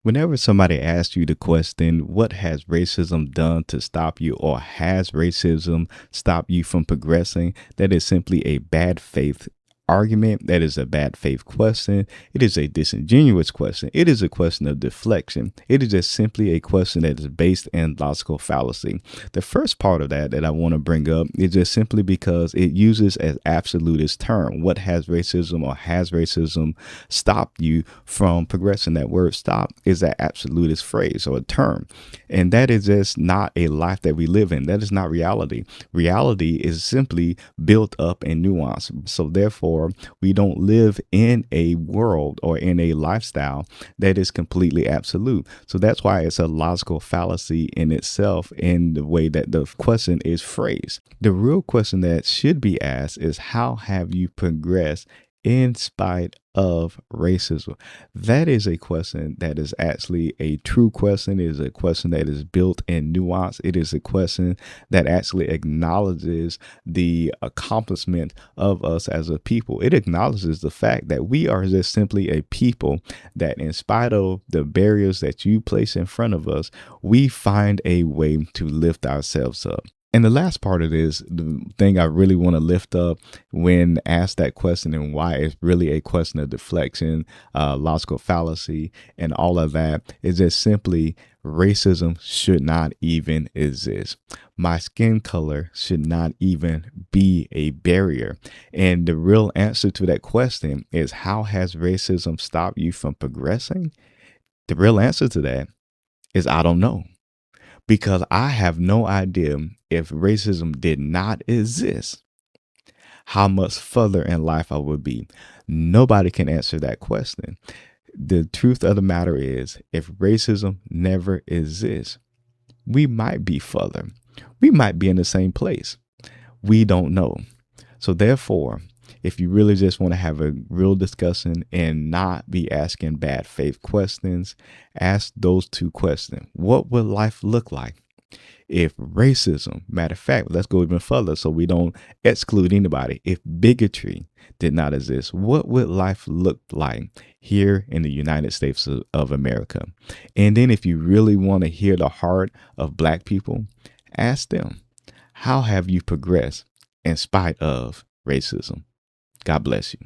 Whenever somebody asks you the question, what has racism done to stop you, or has racism stopped you from progressing, that is simply a bad faith argument. That is a bad faith question. It is a disingenuous question. It is a question of deflection. It is just simply a question that is based in logical fallacy. The first part of that I want to bring up is just simply because it uses as absolutist term. What has racism, or has racism stopped you from progressing? That word stop is that absolutist phrase or a term. And that is just not a life that we live in. That is not reality. Reality is simply built up in nuance. So therefore, we don't live in a world or in a lifestyle that is completely absolute. So that's why it's a logical fallacy in itself in the way that the question is phrased. The real question that should be asked is, how have you progressed in spite of racism? That is a question that is actually a true question. It is a question that is built in nuance. It is a question that actually acknowledges the accomplishment of us as a people. It acknowledges the fact that we are just simply a people that, in spite of the barriers that you place in front of us, we find a way to lift ourselves up. And the last part of this, the thing I really want to lift up when asked that question, and why it's really a question of deflection, logical fallacy, and all of that, is just simply racism should not even exist. My skin color should not even be a barrier. And the real answer to that question is, how has racism stopped you from progressing? The real answer to that is, I don't know. Because I have no idea, if racism did not exist, how much further in life I would be. Nobody can answer that question. The truth of the matter is, if racism never exists, we might be further. We might be in the same place. We don't know. So therefore, if you really just want to have a real discussion and not be asking bad faith questions, ask those two questions. What would life look like if racism, matter of fact, let's go even further so we don't exclude anybody. If bigotry did not exist, what would life look like here in the United States of America? And then if you really want to hear the heart of Black people, ask them, how have you progressed in spite of racism? God bless you.